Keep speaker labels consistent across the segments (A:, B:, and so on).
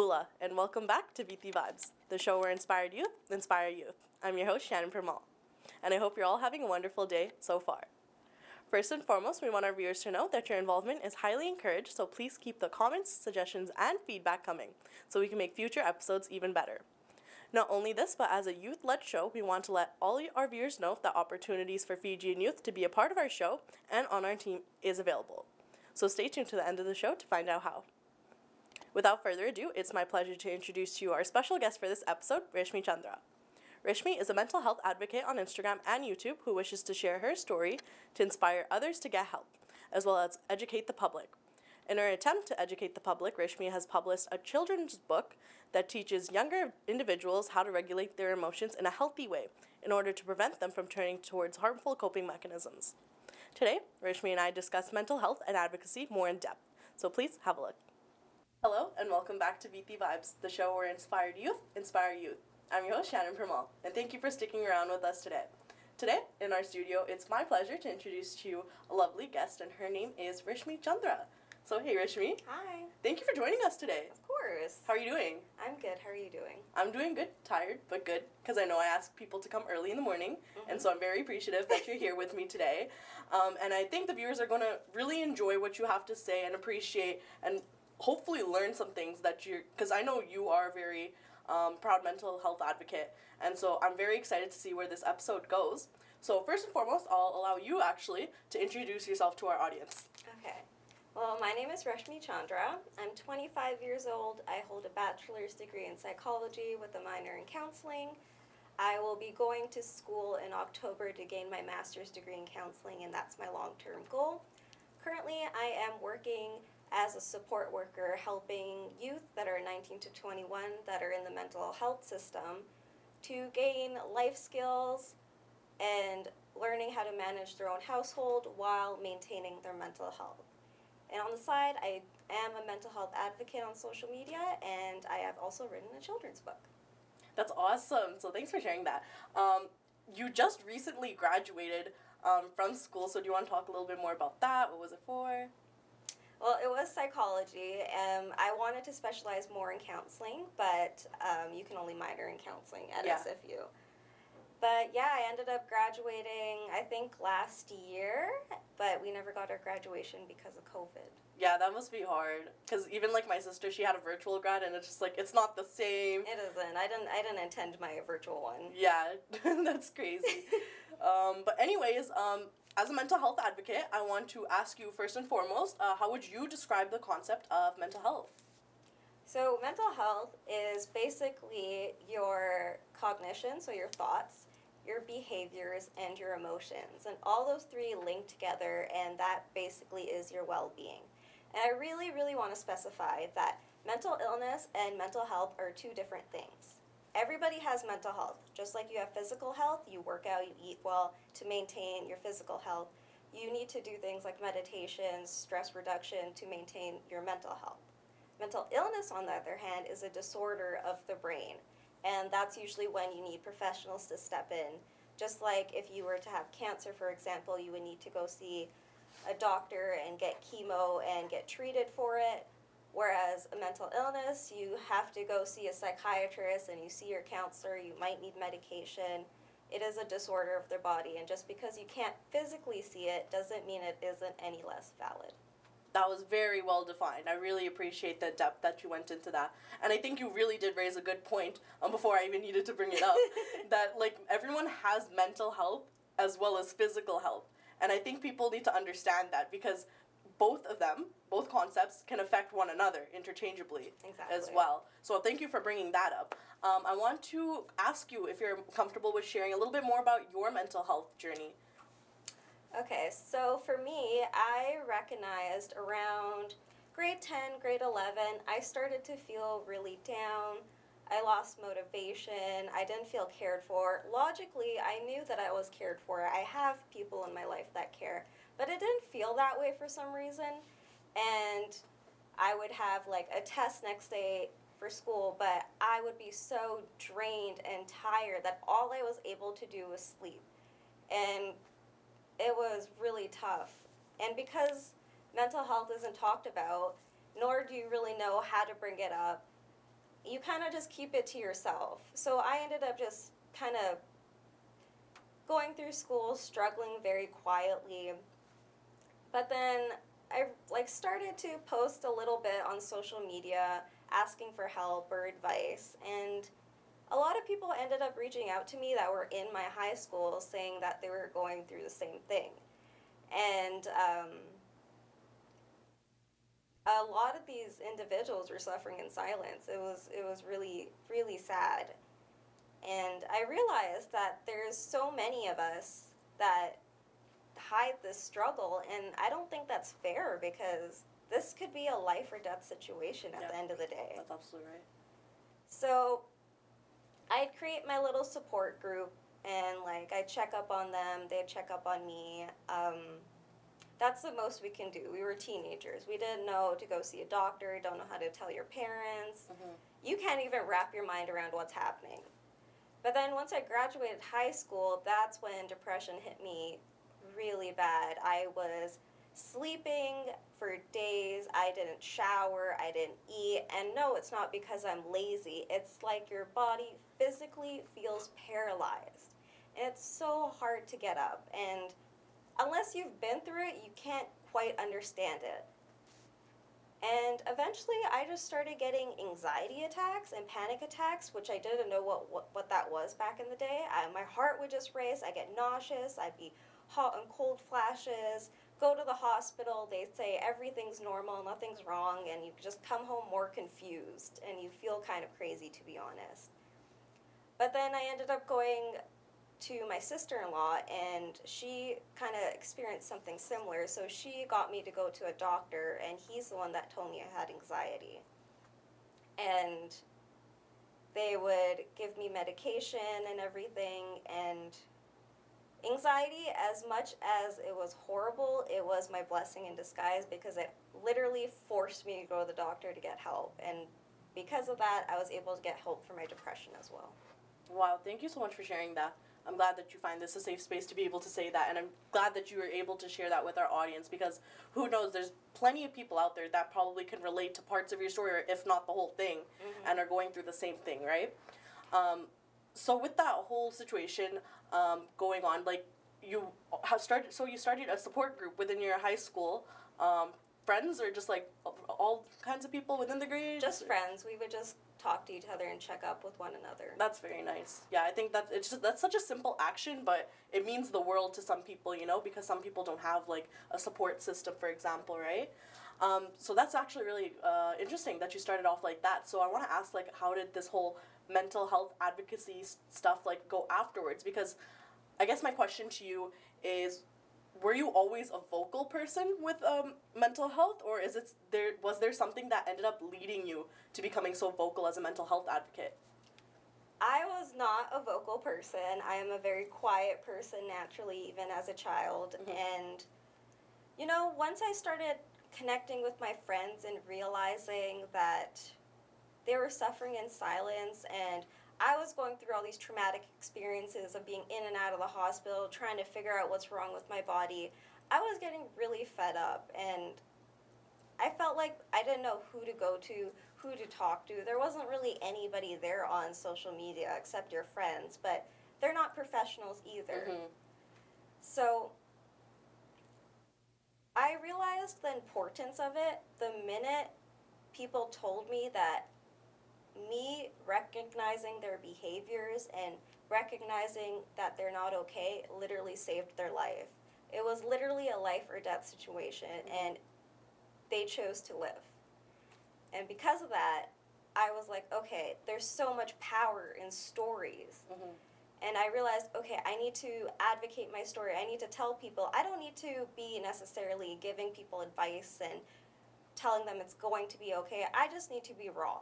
A: Alola, and welcome back to Viti Vibes, the show where inspired youth inspire youth. I'm your host, Shannon Permal, and I hope you're all having a wonderful day so far. First and foremost, we want our viewers to know that your involvement is highly encouraged, so please keep the comments, suggestions, and feedback coming so we can make future episodes even better. Not only this, but as a youth-led show, we want to let all our viewers know that opportunities for Fijian youth to be a part of our show and on our team is available. So stay tuned to the end of the show to find out how. Without further ado, it's my pleasure to introduce to you our special guest for this episode, Rishmi Chandra. Rishmi is a mental health advocate on Instagram and YouTube who wishes to share her story to inspire others to get help, as well as educate the public. In her attempt to educate the public, Rishmi has published a children's book that teaches younger individuals how to regulate their emotions in a healthy way in order to prevent them from turning towards harmful coping mechanisms. Today, Rishmi and I discuss mental health and advocacy more in depth, so please have a look. Hello, and welcome back to Viti Vibes, the show where inspired youth inspire youth. I'm your host, Shannon Permal, and thank you for sticking around with us today. Today, in our studio, it's my pleasure to introduce to you a lovely guest, and her name is Rishmi Chandra. So, hey Rishmi.
B: Hi.
A: Thank you for joining us today.
B: Of course.
A: How are you doing?
B: I'm good. How are you doing?
A: I'm doing good, tired, but good, because I know I ask people to come early in the morning, and so I'm very appreciative that you're here with me today. And I think the viewers are going to really enjoy what you have to say and appreciate and hopefully learn some things that because I know you are a very proud mental health advocate, and so I'm very excited to see where this episode goes. So first and foremost, I'll allow you actually to introduce yourself to our audience.
B: Okay. Well, my name is Rishmi Chandra. I'm 25 years old. I hold a bachelor's degree in psychology with a minor in counseling. I will be going to school in October to gain my master's degree in counseling, and that's my long-term goal. Currently, I am working as a support worker helping youth that are 19 to 21 that are in the mental health system to gain life skills and learning how to manage their own household while maintaining their mental health. And on the side, I am a mental health advocate on social media, and I have also written a children's book.
A: That's awesome. So thanks for sharing that. You just recently graduated from school, so do you want to talk a little bit more about that? What was it for?
B: Well, it was psychology. I wanted to specialize more in counseling, but you can only minor in counseling at SFU. But yeah, I ended up graduating, I think, last year, but we never got our graduation because of COVID.
A: Yeah, that must be hard. Because even like my sister, she had a virtual grad, and it's just like, it's not the same.
B: It isn't. I didn't attend my virtual one.
A: Yeah, that's crazy. But anyways, as a mental health advocate, I want to ask you first and foremost, how would you describe the concept of mental health?
B: So mental health is basically your cognition, so your thoughts, your behaviors, and your emotions. And all those three link together, and that basically is your well-being. And I really, really want to specify that mental illness and mental health are two different things. Everybody has mental health. Just like you have physical health, you work out, you eat well to maintain your physical health. You need to do things like meditation, stress reduction to maintain your mental health. Mental illness, on the other hand, is a disorder of the brain, and that's usually when you need professionals to step in. Just like if you were to have cancer, for example, you would need to go see a doctor and get chemo and get treated for it, whereas a mental illness, you have to go see a psychiatrist and you see your counselor, you might need medication. It is a disorder of the body, and just because you can't physically see it doesn't mean it isn't any less valid.
A: That was very well defined. I really appreciate the depth that you went into that. And I think you really did raise a good point before I even needed to bring it up, that like everyone has mental health as well as physical health. And I think people need to understand that because both of them, both concepts, can affect one another interchangeably as well. So thank you for bringing that up. I want to ask you if you're comfortable with sharing a little bit more about your mental health journey.
B: Okay, so for me, I recognized around grade 10, grade 11, I started to feel really down. I lost motivation. I didn't feel cared for. Logically, I knew that I was cared for. I have people in my life that care, but it didn't feel that way for some reason. And I would have like a test next day for school, but I would be so drained and tired that all I was able to do was sleep. And it was really tough. And because mental health isn't talked about, nor do you really know how to bring it up, you kind of just keep it to yourself. So I ended up just kind of going through school, struggling very quietly. But then I like started to post a little bit on social media asking for help or advice, and a lot of people ended up reaching out to me that were in my high school saying that they were going through the same thing. And a lot of these individuals were suffering in silence. It was really, really sad. And I realized that there's so many of us that hide this struggle, and I don't think that's fair, because this could be a life or death situation at the end of the day.
A: That's absolutely right.
B: So I'd create my little support group, and like I'd check up on them, they'd check up on me. That's the most we can do. We were teenagers. We didn't know to go see a doctor, don't know how to tell your parents.
A: Mm-hmm.
B: You can't even wrap your mind around what's happening. But then once I graduated high school, that's when depression hit me really bad. I was sleeping for days. I didn't shower. I didn't eat. And no, it's not because I'm lazy. It's like your body physically feels paralyzed. And it's so hard to get up. And unless you've been through it, you can't quite understand it. And eventually I just started getting anxiety attacks and panic attacks, which I didn't know what that was back in the day. My heart would just race. I'd get nauseous. I'd be hot and cold flashes. Go to the hospital. They'd say everything's normal, nothing's wrong, and you just come home more confused, and you feel kind of crazy, to be honest. But then I ended up going to my sister-in-law, and she kind of experienced something similar, so she got me to go to a doctor, and he's the one that told me I had anxiety. And they would give me medication and everything, and anxiety, as much as it was horrible, it was my blessing in disguise, because it literally forced me to go to the doctor to get help, and because of that, I was able to get help for my depression as well.
A: Wow, thank you so much for sharing that. I'm glad that you find this a safe space to be able to say that, and I'm glad that you were able to share that with our audience, because who knows, there's plenty of people out there that probably can relate to parts of your story, or if not the whole thing, and are going through the same thing, right? So with that whole situation going on, like, you started a support group within your high school, friends, or just like all kinds of people within the grade?
B: Just friends. We would just talk to each other and check up with one another.
A: That's very nice. Yeah, I think that's such a simple action, but it means the world to some people, you know, because some people don't have like a support system, for example, right? So that's actually really interesting that you started off like that. So I want to ask, like, how did this whole mental health advocacy stuff like go afterwards? Because I guess my question to you is, were you always a vocal person with mental health, or was there something that ended up leading you to becoming so vocal as a mental health advocate?
B: I was not a vocal person. I am a very quiet person naturally, even as a child. And, you know, once I started connecting with my friends and realizing that they were suffering in silence, and I was going through all these traumatic experiences of being in and out of the hospital, trying to figure out what's wrong with my body, I was getting really fed up, and I felt like I didn't know who to go to, who to talk to. There wasn't really anybody there on social media except your friends, but they're not professionals either. So I realized the importance of it the minute people told me that me recognizing their behaviors and recognizing that they're not okay literally saved their life. It was literally a life or death situation, and they chose to live. And because of that, I was like, okay, there's so much power in stories. And I realized, okay, I need to advocate my story. I need to tell people. I don't need to be necessarily giving people advice and telling them it's going to be okay. I just need to be raw.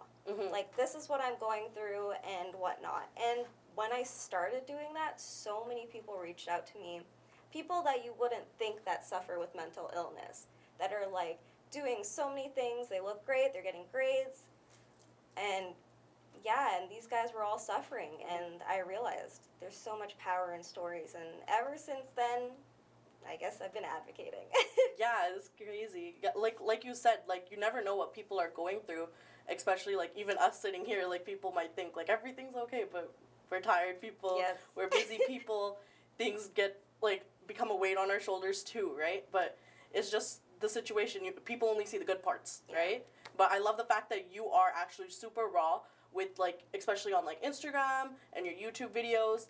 B: Like, this is what I'm going through and whatnot. And when I started doing that, so many people reached out to me. People that you wouldn't think that suffer with mental illness, that are like doing so many things. They look great, they're getting grades. And yeah, and these guys were all suffering. And I realized there's so much power in stories. And ever since then, I guess I've been advocating.
A: Yeah, it's crazy. Yeah, like you said, like you never know what people are going through, especially like even us sitting here. Like people might think like everything's okay, but we're tired people.
B: Yes.
A: We're busy people. Things get like become a weight on our shoulders too, right? But it's just the situation. People only see the good parts, right? But I love the fact that you are actually super raw with like, especially on like Instagram and your YouTube videos,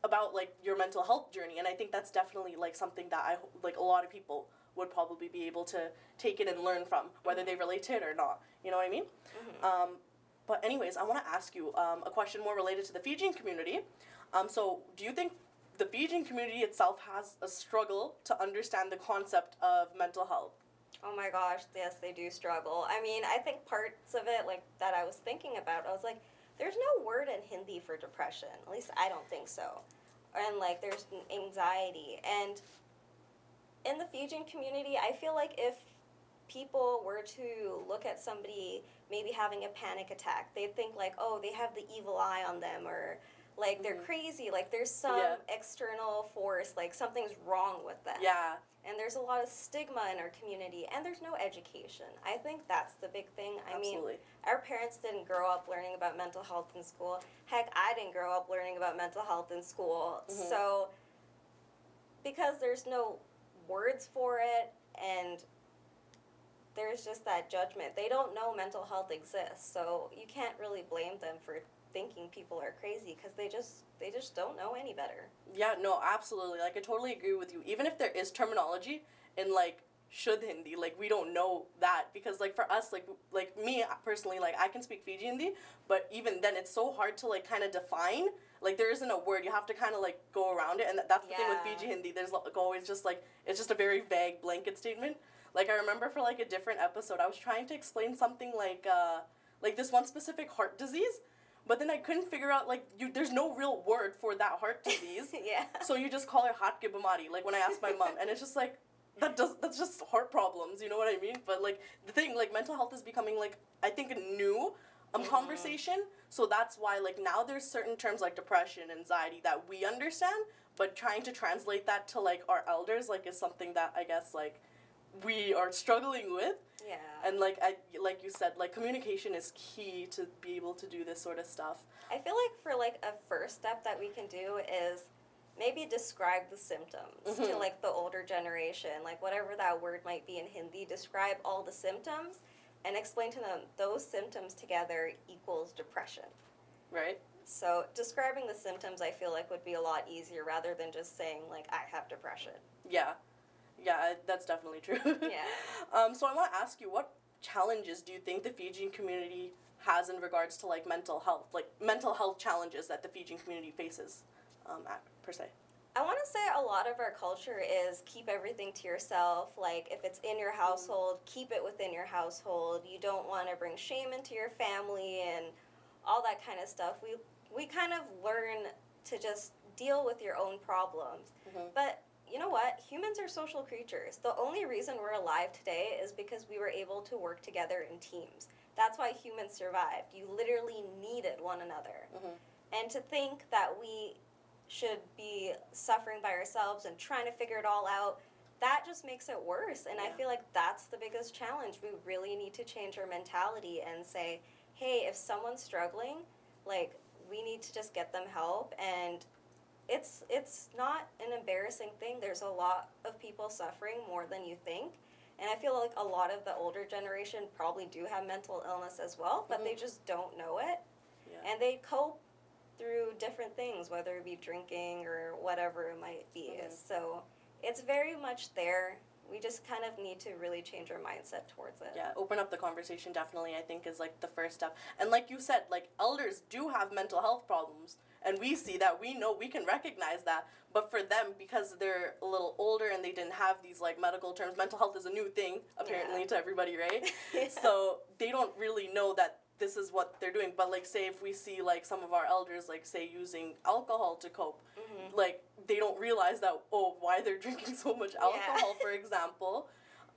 A: about like your mental health journey. And I think that's definitely like something that like a lot of people would probably be able to take it and learn from, whether they relate to it or not. You know what I mean? But anyways, I want to ask you a question more related to the Fijian community. So do you think the Fijian community itself has a struggle to understand the concept of mental health?
B: Oh my gosh, yes, they do struggle. I mean, I think parts of it, like, that I was thinking about, I was like, there's no word in Hindi for depression. At least I don't think so. And, like, there's anxiety. And in the Fijian community, I feel like if people were to look at somebody maybe having a panic attack, they'd think, like, oh, they have the evil eye on them, or, like, they're crazy. Like, there's some external force, like, something's wrong with them.
A: Yeah.
B: And there's a lot of stigma in our community, and there's no education. I think that's the big thing. I mean, our parents didn't grow up learning about mental health in school. Heck, I didn't grow up learning about mental health in school. So, because there's no words for it, and there's just that judgment. They don't know mental health exists, so you can't really blame them for thinking people are crazy, because they just don't know any better.
A: Yeah, no, absolutely. Like, I totally agree with you. Even if there is terminology in, like, Shuddh Hindi, like, we don't know that. Because, like, for us, like me personally, like, I can speak Fiji Hindi, but even then, it's so hard to, like, kind of define. Like, there isn't a word. You have to kind of, like, go around it. And that's the thing with Fiji Hindi. There's, like, always just, like, it's just a very vague blanket statement. Like, I remember for, like, a different episode, I was trying to explain something like this one specific heart disease. But then I couldn't figure out, like, there's no real word for that heart disease. So you just call it heart ki bimari, like, when I asked my mom. And it's just, like, that's just heart problems, you know what I mean? But, like, the thing, like, mental health is becoming, like, I think a new conversation. So that's why, like, now there's certain terms like depression, anxiety that we understand. But trying to translate that to, like, our elders, like, is something that I guess, like, we are struggling with.
B: Yeah.
A: And, like you said, like, communication is key to be able to do this sort of stuff.
B: I feel like for, like, a first step that we can do is maybe describe the symptoms to, like, the older generation. Like, whatever that word might be in Hindi, describe all the symptoms and explain to them those symptoms together equals depression.
A: Right.
B: So describing the symptoms, I feel like, would be a lot easier rather than just saying, like, I have depression.
A: Yeah. Yeah, that's definitely true. So I want to ask you, what challenges do you think the Fijian community has in regards to, like, mental health? Like, mental health challenges that the Fijian community faces, per se?
B: I want to say a lot of our culture is keep everything to yourself. Like, if it's in your household, keep it within your household. You don't want to bring shame into your family and all that kind of stuff. We kind of learn to just deal with your own problems. But you know what? Humans are social creatures. The only reason we're alive today is because we were able to work together in teams. That's why humans survived. You literally needed one another. And to think that we should be suffering by ourselves and trying to figure it all out, that just makes it worse. And I feel like that's the biggest challenge. We really need to change our mentality and say, hey, if someone's struggling, like, we need to just get them help. And it's not an embarrassing thing. There's a lot of people suffering more than you think. And I feel like a lot of the older generation probably do have mental illness as well, but they just don't know it. And they cope through different things, whether it be drinking or whatever it might be. So it's very much there. We just kind of need to really change our mindset towards it.
A: Yeah, open up the conversation definitely, I think, is, like, the first step. And like you said, like, elders do have mental health problems. And we see that, we know, we can recognize that. But for them, because they're a little older and they didn't have these, like, medical terms, mental health is a new thing, apparently, to everybody, right? So they don't really know that this is what they're doing. But, like, say if we see, like, some of our elders, like, say, using alcohol to cope, like, they don't realize that, oh, why they're drinking so much alcohol, for example.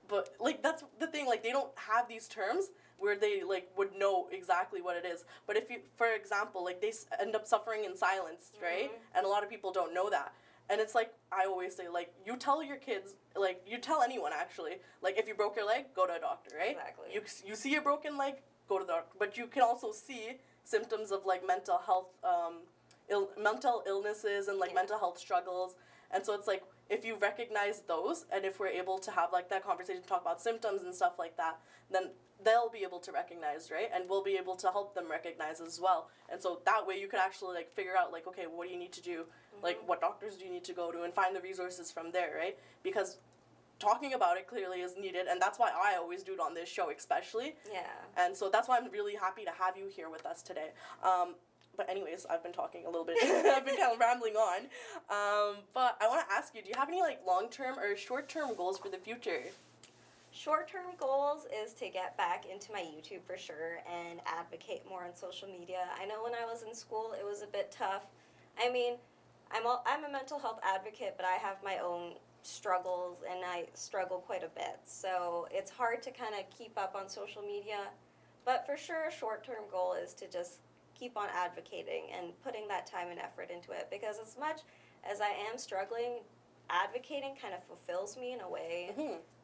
A: But, like, that's the thing, like, they don't have these terms where they, like, would know exactly what it is. But if you, for example, like, they end up suffering in silence, right? And a lot of people don't know that. And it's like, I always say, like, you tell your kids, like, you tell anyone, actually, like, if you broke your leg, go to a doctor, right?
B: Exactly.
A: You see a broken leg, go to the doctor. But you can also see symptoms of, like, mental health, mental illnesses and, like, mental health struggles. And so it's like, if you recognize those, and if we're able to have, like, that conversation, talk about symptoms and stuff like that, then they'll be able to recognize, right? And we'll be able to help them recognize as well. And so that way you can actually, like, figure out, like, okay, what do you need to do? Like, what doctors do you need to go to? And find the resources from there, right? Because talking about it clearly is needed, and that's why I always do it on this show especially.
B: Yeah.
A: And so that's why I'm really happy to have you here with us today. But anyways, I've been talking a little bit. I've been kind of rambling on. But I want to ask you, do you have any, like, long-term or short-term goals for the future?
B: Short-term goals is to get back into my YouTube for sure and advocate more on social media. I know when I was in school, it was a bit tough. I mean, I'm a mental health advocate, but I have my own struggles, and I struggle quite a bit. So it's hard to kind of keep up on social media. But for sure, a short-term goal is to just keep on advocating and putting that time and effort into it. Because as much as I am struggling, advocating kind of fulfills me in a way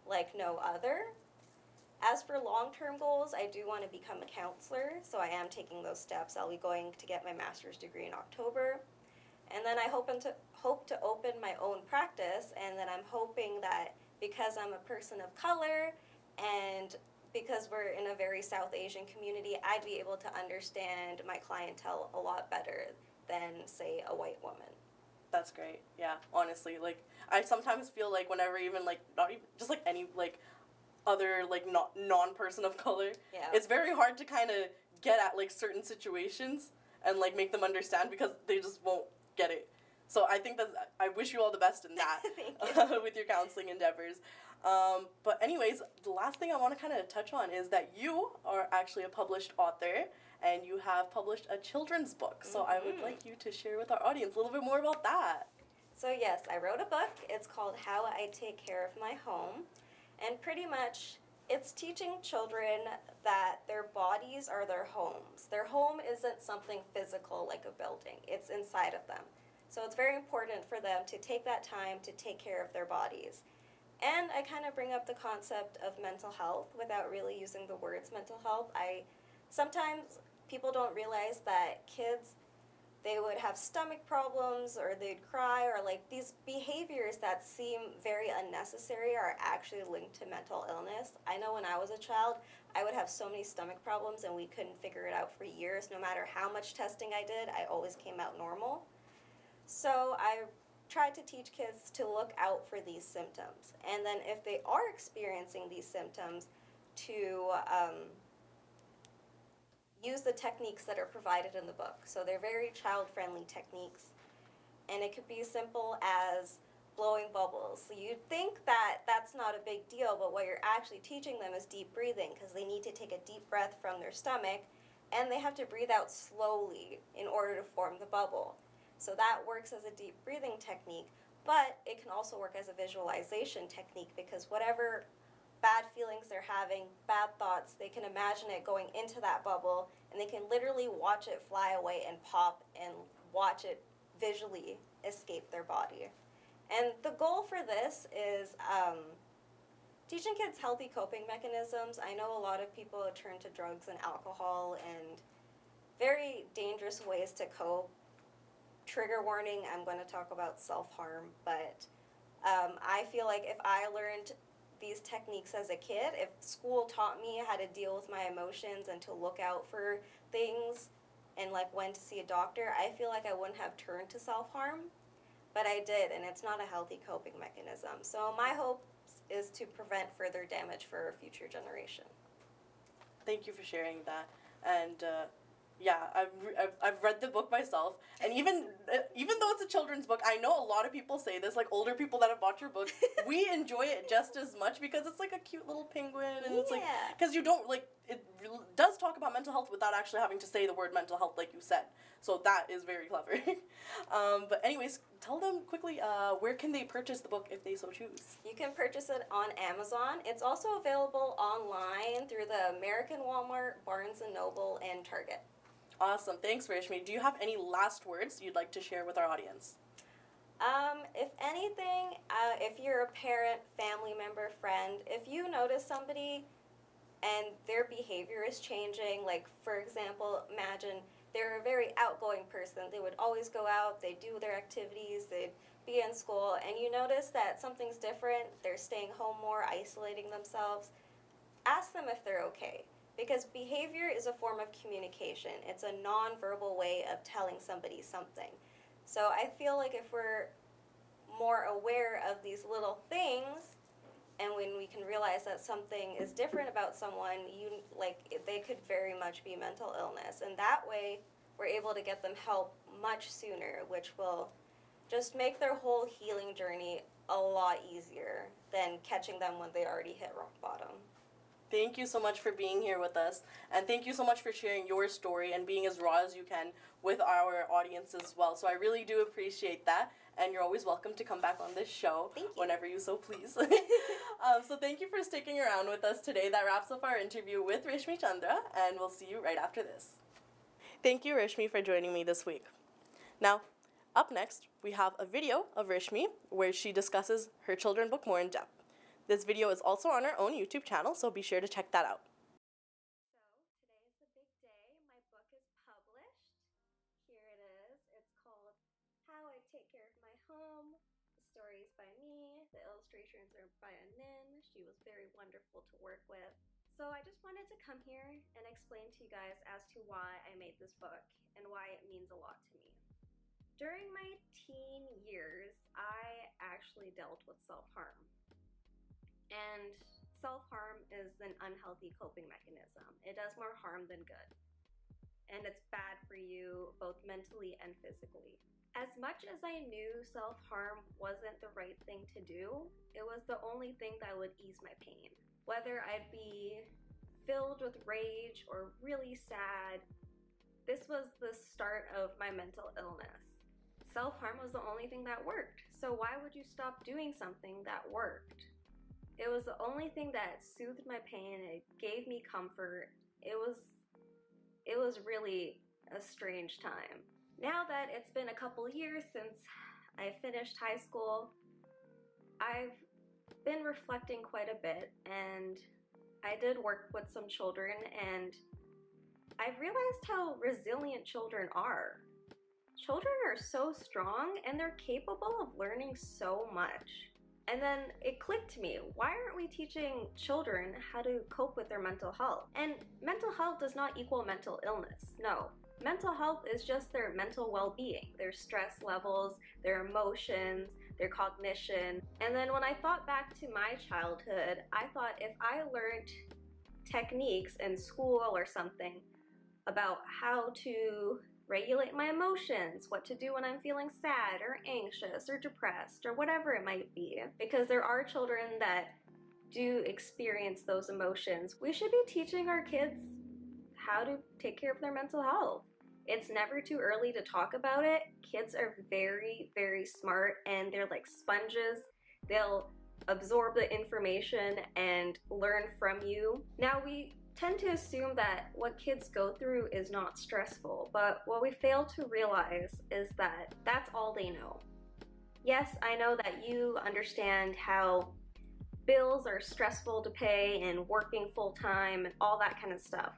B: like no other. As for long-term goals, I do want to become a counselor, so I am taking those steps. I'll be going to get my master's degree in October. And then I hope to open my own practice, and then I'm hoping that because I'm a person of color and because we're in a very South Asian community, I'd be able to understand my clientele a lot better than, say, a white woman.
A: That's great. Yeah, honestly, like, I sometimes feel like whenever even, like, not even, just, like, any, like, other, like, non-person of color, it's very hard to kind of get at, like, certain situations and, like, make them understand because they just won't get it. So I think I wish you all the best in that with your counseling endeavors. But anyways, the last thing I want to kind of touch on is that you are actually a published author, and you have published a children's book. So I would like you to share with our audience a little bit more about that.
B: So yes, I wrote a book. It's called How I Take Care of My Home. And pretty much it's teaching children that their bodies are their homes. Their home isn't something physical like a building. It's inside of them. So it's very important for them to take that time to take care of their bodies. And I kind of bring up the concept of mental health without really using the words mental health. Sometimes people don't realize that kids, they would have stomach problems or they'd cry, or like these behaviors that seem very unnecessary are actually linked to mental illness. I know when I was a child, I would have so many stomach problems and we couldn't figure it out for years. No matter how much testing I did, I always came out normal. So I tried to teach kids to look out for these symptoms. And then if they are experiencing these symptoms, to use the techniques that are provided in the book. So they're very child-friendly techniques. And it could be as simple as blowing bubbles. So you'd think that that's not a big deal, but what you're actually teaching them is deep breathing, because they need to take a deep breath from their stomach, and they have to breathe out slowly in order to form the bubble. So that works as a deep breathing technique, but it can also work as a visualization technique, because whatever bad feelings they're having, bad thoughts, they can imagine it going into that bubble, and they can literally watch it fly away and pop and watch it visually escape their body. And the goal for this is teaching kids healthy coping mechanisms. I know a lot of people turn to drugs and alcohol and very dangerous ways to cope. Trigger warning, I'm going to talk about self-harm, but I feel like if I learned these techniques as a kid, if school taught me how to deal with my emotions and to look out for things and like when to see a doctor, I feel like I wouldn't have turned to self-harm, but I did, and it's not a healthy coping mechanism. So my hope is to prevent further damage for a future generation.
A: Thank you for sharing that. And yeah, I've read the book myself, and even though it's a children's book, I know a lot of people say this, like older people that have bought your book, we enjoy it just as much because it's like a cute little penguin, and it's like, because you don't, like, it does talk about mental health without actually having to say the word mental health like you said, so that is very clever. But anyways, tell them quickly, where can they purchase the book if they so choose?
B: You can purchase it on Amazon. It's also available online through the American Walmart, Barnes & Noble, and Target.
A: Awesome. Thanks, Rashmi. Do you have any last words you'd like to share with our audience?
B: If anything, if you're a parent, family member, friend, if you notice somebody and their behavior is changing, like for example, imagine they're a very outgoing person. They would always go out, they do their activities, they'd be in school, and you notice that something's different, they're staying home more, isolating themselves, ask them if they're okay. Because behavior is a form of communication. It's a non-verbal way of telling somebody something. So I feel like if we're more aware of these little things, and when we can realize that something is different about someone, they could very much be mental illness, and that way we're able to get them help much sooner, which will just make their whole healing journey a lot easier than catching them when they already hit rock bottom.
A: Thank you so much for being here with us, and thank you so much for sharing your story and being as raw as you can with our audience as well. So I really do appreciate that, and you're always welcome to come back on this show whenever you so please. So thank you for sticking around with us today. That wraps up our interview with Rishmi Chandra, and we'll see you right after this. Thank you, Rishmi, for joining me this week. Now, up next, we have a video of Rishmi where she discusses her children's book more in depth. This video is also on our own YouTube channel, so be sure to check that out.
B: So, today is the big day. My book is published. Here it is. It's called How I Take Care of My Home. The story is by me. The illustrations are by Anin. She was very wonderful to work with. So I just wanted to come here and explain to you guys as to why I made this book and why it means a lot to me. During my teen years, I actually dealt with self-harm. And self-harm is an unhealthy coping mechanism. It does more harm than good. And it's bad for you both mentally and physically. As much as I knew self-harm wasn't the right thing to do, it was the only thing that would ease my pain. Whether I'd be filled with rage or really sad, this was the start of my mental illness. Self-harm was the only thing that worked. So why would you stop doing something that worked? It was the only thing that soothed my pain. It gave me comfort. It was really a strange time. Now that it's been a couple years since I finished high school, I've been reflecting quite a bit, and I did work with some children, and I've realized how resilient children are. Children are so strong, and they're capable of learning so much. And then it clicked to me, why aren't we teaching children how to cope with their mental health? And mental health does not equal mental illness, no. Mental health is just their mental well-being, their stress levels, their emotions, their cognition. And then when I thought back to my childhood, I thought if I learned techniques in school or something about how to regulate my emotions, what to do when I'm feeling sad or anxious or depressed or whatever it might be, because there are children that do experience those emotions. We should be teaching our kids how to take care of their mental health. It's never too early to talk about it. Kids are very, very smart, and they're like sponges. They'll absorb the information and learn from you. Now, we tend to assume that what kids go through is not stressful, but what we fail to realize is that that's all they know. Yes, I know that you understand how bills are stressful to pay and working full-time and all that kind of stuff,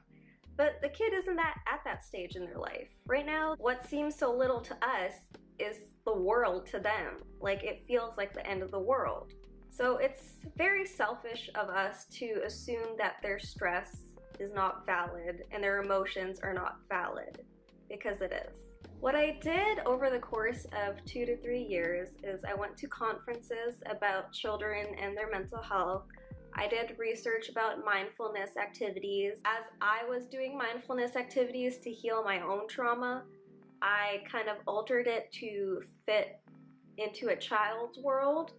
B: but the kid isn't at that stage in their life. Right now, what seems so little to us is the world to them. Like, it feels like the end of the world. So it's very selfish of us to assume that their stress is not valid and their emotions are not valid, because it is. What I did over the course of 2 to 3 years is I went to conferences about children and their mental health. I did research about mindfulness activities. As I was doing mindfulness activities to heal my own trauma, I kind of altered it to fit into a child's world.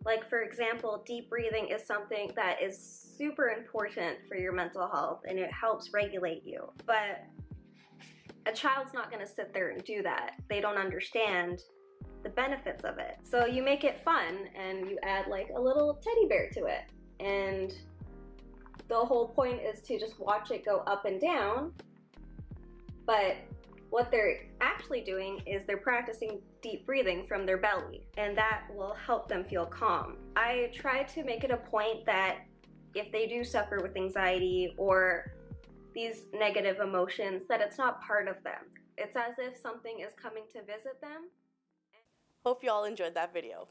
B: Like, for example, deep breathing is something that is super important for your mental health, and it helps regulate you. But a child's not going to sit there and do that. They don't understand the benefits of it. So you make it fun, and you add like a little teddy bear to it. And the whole point is to just watch it go up and down. But What they're actually doing is they're practicing deep breathing from their belly, and that will help them feel calm. I try to make it a point that if they do suffer with anxiety or these negative emotions, that it's not part of them. It's as if something is coming to visit them.
A: Hope you all enjoyed that video.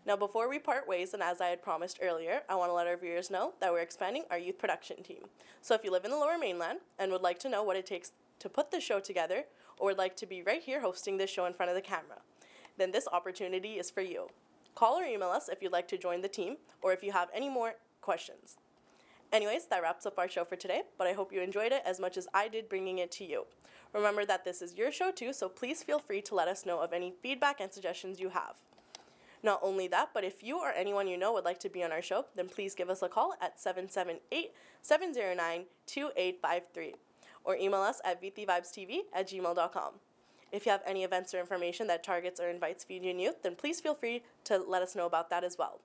A: Now before we part ways, and as I had promised earlier, I want to let our viewers know that we're expanding our youth production team. So if you live in the Lower Mainland and would like to know what it takes to put this show together, or would like to be right here hosting this show in front of the camera, then this opportunity is for you. Call or email us if you'd like to join the team, or if you have any more questions. Anyways, that wraps up our show for today, but I hope you enjoyed it as much as I did bringing it to you. Remember that this is your show too, so please feel free to let us know of any feedback and suggestions you have. Not only that, but if you or anyone you know would like to be on our show, then please give us a call at 778-709-2853 or email us at vitivibestv@gmail.com. If you have any events or information that targets or invites Fijian youth, then please feel free to let us know about that as well.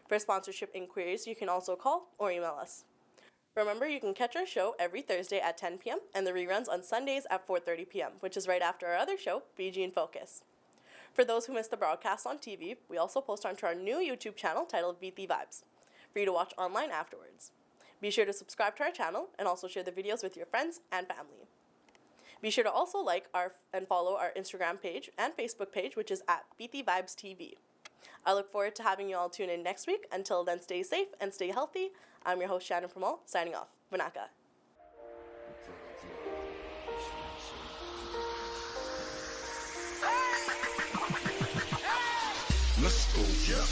A: For sponsorship inquiries, you can also call or email us. Remember, you can catch our show every Thursday at 10 p.m. and the reruns on Sundays at 4:30 p.m., which is right after our other show, Fijian Focus. For those who missed the broadcast on TV, we also post onto our new YouTube channel titled Viti Vibes, for you to watch online afterwards. Be sure to subscribe to our channel and also share the videos with your friends and family. Be sure to also like and follow our Instagram page and Facebook page, which is at Viti Vibes TV. I look forward to having you all tune in next week. Until then, stay safe and stay healthy. I'm your host, Shannon Pramal, signing off. Vanaka.
C: Let's go.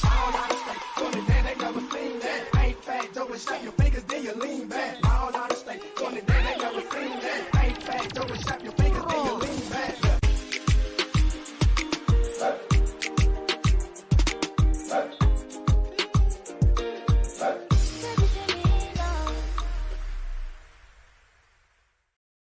C: All I say, go to that, they never seen that. Ain't fat, don't be your